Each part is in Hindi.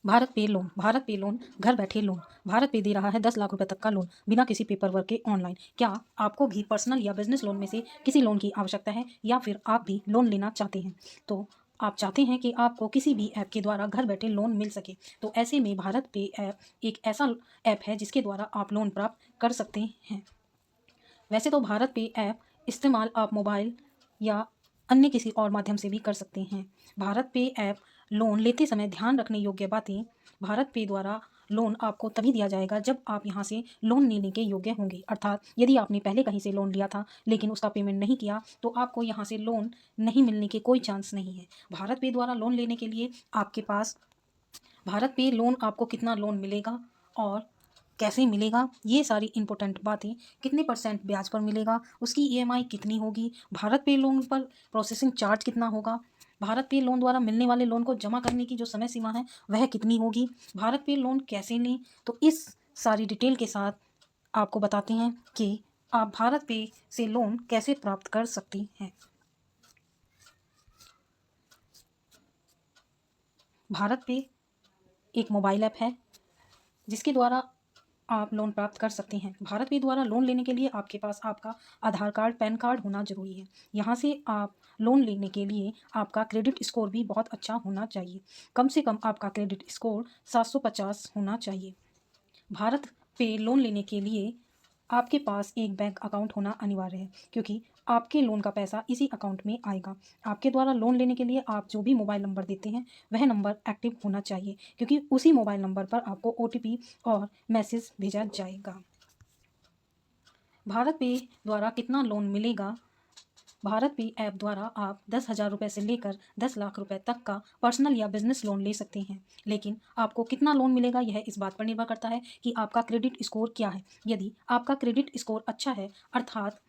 भारत पे लोन घर बैठे लोन। भारत पे दे रहा है 10 लाख रुपए तक का लोन बिना किसी पेपर वर्क के ऑनलाइन। क्या आपको भी पर्सनल या बिजनेस लोन में से किसी लोन की आवश्यकता है या फिर आप भी लोन लेना चाहते हैं? तो आप चाहते हैं कि आपको किसी भी ऐप के द्वारा घर बैठे लोन मिल सके, तो ऐसे में भारत पे ऐप एक ऐसा ऐप है जिसके द्वारा आप लोन प्राप्त कर सकते हैं। वैसे तो भारत पे ऐप इस्तेमाल आप मोबाइल या अन्य किसी और माध्यम से भी कर सकते हैं। भारत पे ऐप लोन लेते समय ध्यान रखने योग्य बातें। भारत पे द्वारा लोन आपको तभी दिया जाएगा जब आप यहाँ से लोन लेने के योग्य होंगे, अर्थात यदि आपने पहले कहीं से लोन लिया था लेकिन उसका पेमेंट नहीं किया तो आपको यहाँ से लोन नहीं मिलने के कोई चांस नहीं है। भारत पे द्वारा लोन लेने के लिए आपके पास भारत पे लोन आपको कितना लोन मिलेगा और कैसे मिलेगा, ये सारी इंपॉर्टेंट बातें, कितने % ब्याज पर मिलेगा, उसकी ईएमआई कितनी होगी, भारत पे लोन पर प्रोसेसिंग चार्ज कितना होगा, भारत पे लोन द्वारा मिलने वाले लोन को जमा करने की जो समय सीमा है वह कितनी होगी, भारत पे लोन कैसे लें। तो इस सारी डिटेल के साथ आपको बताते हैं कि आप भारत पे से लोन कैसे प्राप्त कर सकती हैं। भारत पे एक मोबाइल ऐप है जिसके द्वारा आप लोन प्राप्त कर सकते हैं। भारत पे द्वारा लोन लेने के लिए आपके पास आपका आधार कार्ड, पैन कार्ड होना ज़रूरी है। यहाँ से आप लोन लेने के लिए आपका क्रेडिट स्कोर भी बहुत अच्छा होना चाहिए। कम से कम आपका क्रेडिट स्कोर 750 होना चाहिए। भारत पे लोन लेने के लिए आपके पास एक बैंक अकाउंट होना अनिवार्य है, क्योंकि आपके लोन का पैसा इसी अकाउंट में आएगा। आपके द्वारा लोन लेने के लिए आप जो भी मोबाइल नंबर देते हैं वह नंबर एक्टिव होना चाहिए, क्योंकि उसी मोबाइल नंबर पर आपको ओटीपी और मैसेज भेजा जाएगा। भारत पे द्वारा कितना लोन मिलेगा? भारत पे ऐप द्वारा आप 10,000 रुपये से लेकर 10 लाख रुपए तक का पर्सनल या बिजनेस लोन ले सकते हैं। लेकिन आपको कितना लोन मिलेगा यह इस बात पर निर्भर करता है कि आपका क्रेडिट स्कोर क्या है। यदि आपका क्रेडिट स्कोर अच्छा है, अर्थात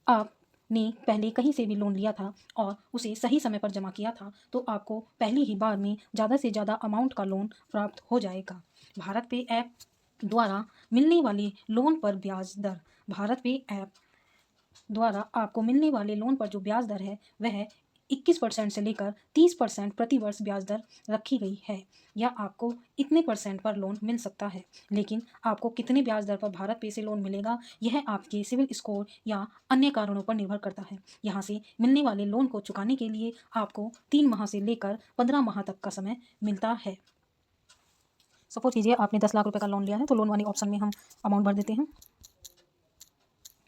आपने पहले कहीं से भी लोन लिया था और उसे सही समय पर जमा किया था, तो आपको पहली ही बार में ज़्यादा से ज़्यादा अमाउंट का लोन प्राप्त हो जाएगा। भारत पे ऐप द्वारा मिलने वाले लोन पर ब्याज दर। भारत पे ऐप द्वारा आपको मिलने वाले लोन पर जो ब्याज दर है वह 21% से लेकर 30% प्रति वर्ष ब्याज दर रखी गई है, या आपको इतने % पर लोन मिल सकता है। लेकिन आपको कितने ब्याज दर पर भारत पे से लोन मिलेगा यह आपके सिविल स्कोर या अन्य कारणों पर निर्भर करता है। यहाँ से मिलने वाले लोन को चुकाने के लिए आपको 3 माह से लेकर 15 माह तक का समय मिलता है। सपोज कीजिए आपने 10 लाख रुपए का लोन लिया है, तो लोन वाले ऑप्शन में हम अमाउंट भर देते हैं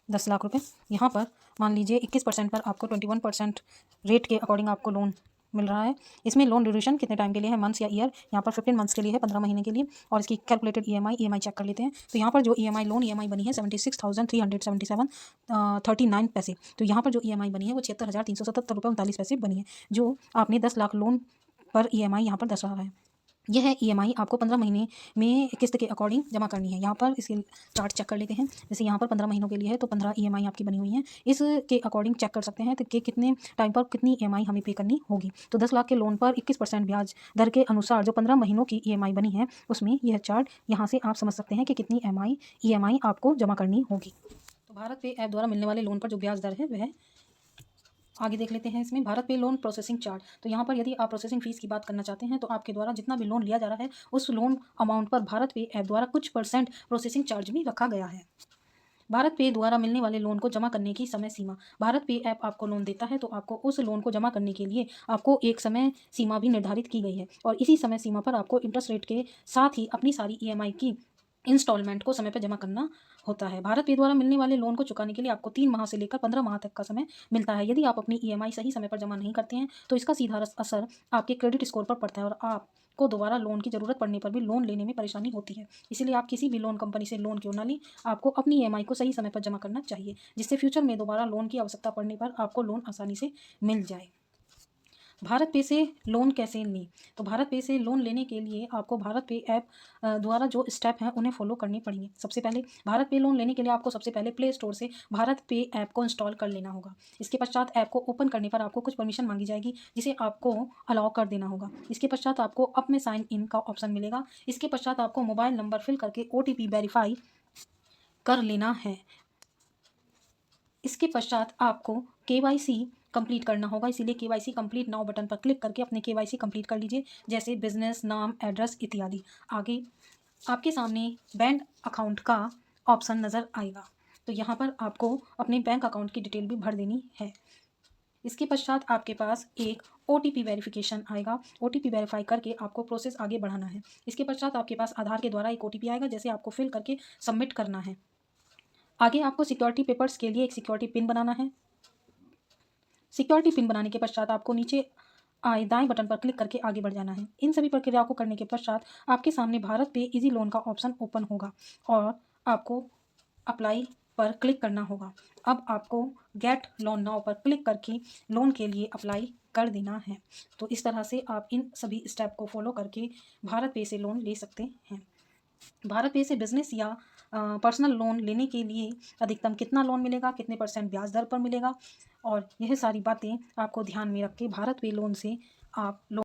10 लाख रुपए। यहाँ पर मान लीजिए 21% पर आपको 21% रेट के अकॉर्डिंग आपको लोन मिल रहा है। इसमें लोन ड्यूरेशन कितने टाइम के लिए है, मंथ्स या ईयर? यहाँ पर 15 मंथ्स के लिए है, 15 महीने के लिए। और इसकी कैलकुलेटेड ईएमआई चेक कर लेते हैं। तो यहाँ पर जो लोन ईएमआई बनी है 76,377.39 पैसे। तो यहाँ पर जो ईएमआई बनी है वो 76,377 रुपये 39 पैसे बनी है, जो आपने 10 लाख लोन पर ईएमआई यहाँ पर दस रहा है। यह ईएमआई आपको 15 महीने में किस्त के अकॉर्डिंग जमा करनी है। यहाँ पर इसके चार्ट चेक कर लेते हैं। जैसे यहाँ पर 15 महीनों के लिए है, तो 15 ईएमआई आपकी बनी हुई है। इसके अकॉर्डिंग चेक कर सकते हैं तो कि कितने टाइम पर कितनी ईएमआई हमें पे करनी होगी। तो 10 लाख के लोन पर 21% ब्याज दर के अनुसार जो 15 महीनों की ईएमआई बनी है उसमें यह चार्ट, यहाँ से आप समझ सकते हैं कि कितनी ईएमआई आपको जमा करनी होगी। तो भारत पे ऐप द्वारा मिलने वाले लोन पर जो ब्याज दर है वह आगे देख लेते हैं। इसमें भारत पे लोन प्रोसेसिंग चार्ज। तो यहाँ पर यदि आप प्रोसेसिंग फीस की बात करना चाहते हैं तो आपके द्वारा जितना भी लोन लिया जा रहा है उस लोन अमाउंट पर भारत पे ऐप द्वारा कुछ % प्रोसेसिंग चार्ज भी रखा गया है। भारत पे द्वारा मिलने वाले लोन को जमा करने की समय सीमा। भारत पे ऐप आपको लोन देता है तो आपको उस लोन को जमा करने के लिए आपको एक समय सीमा भी निर्धारित की गई है, और इसी समय सीमा पर आपको इंटरेस्ट रेट के साथ ही अपनी सारी ईएमआई की इंस्टॉलमेंट को समय पर जमा करना होता है। भारत पे द्वारा मिलने वाले लोन को चुकाने के लिए आपको 3 माह से लेकर 15 माह तक का समय मिलता है। यदि आप अपनी ईएमआई सही समय पर जमा नहीं करते हैं तो इसका सीधा असर आपके क्रेडिट स्कोर पर पड़ता है और आपको दोबारा लोन की ज़रूरत पड़ने पर भी लोन लेने में परेशानी होती है। इसीलिए आप किसी भी लोन कंपनी से लोन क्यों ना लें, आपको अपनी ईएमआई को सही समय पर जमा करना चाहिए, जिससे फ्यूचर में दोबारा लोन की आवश्यकता पड़ने पर आपको लोन आसानी से मिल जाए। भारत पे से लोन कैसे लें? तो भारत पे से लोन लेने के लिए आपको भारत पे ऐप द्वारा जो स्टेप हैं उन्हें फॉलो करने पड़ेंगे। सबसे पहले भारत पे लोन लेने के लिए आपको सबसे पहले प्ले स्टोर से भारत पे ऐप को इंस्टॉल कर लेना होगा। इसके पश्चात ऐप को ओपन करने पर आपको कुछ परमिशन मांगी जाएगी, जिसे आपको अलाउ कर देना होगा। इसके पश्चात आपको अप में साइन इन का ऑप्शन मिलेगा। इसके पश्चात आपको मोबाइल नंबर फिल करके ओटीपी वेरीफाई कर लेना है। इसके पश्चात आपको केवाईसी कंप्लीट करना होगा, इसीलिए केवाईसी कंप्लीट नाउ बटन पर क्लिक करके अपने केवाईसी कंप्लीट कर लीजिए, जैसे बिजनेस, नाम, एड्रेस इत्यादि। आगे आपके सामने बैंक अकाउंट का ऑप्शन नज़र आएगा, तो यहाँ पर आपको अपने बैंक अकाउंट की डिटेल भी भर देनी है। इसके पश्चात आपके पास एक OTP वेरिफिकेशन आएगा, OTP वेरीफाई करके आपको प्रोसेस आगे बढ़ाना है। इसके पश्चात आपके पास आधार के द्वारा एक OTP आएगा, जैसे आपको फिल करके सबमिट करना है। आगे आपको सिक्योरिटी पेपर्स के लिए एक सिक्योरिटी पिन बनाना है। सिक्योरिटी पिन बनाने के पश्चात आपको नीचे आए दाएं बटन पर क्लिक करके आगे बढ़ जाना है। इन सभी प्रक्रियाओं को करने के पश्चात आपके सामने भारत पे इजी लोन का ऑप्शन ओपन होगा और आपको अप्लाई पर क्लिक करना होगा। अब आपको गेट लोन नाउ पर क्लिक करके लोन के लिए अप्लाई कर देना है। तो इस तरह से आप इन सभी स्टेप को फॉलो करके भारत पे से लोन ले सकते हैं। भारत पे से बिजनेस या पर्सनल लोन लेने के लिए अधिकतम कितना लोन मिलेगा, कितने % ब्याज दर पर मिलेगा, और यह सारी बातें आपको ध्यान में रख के भारत पे लोन से आप लोन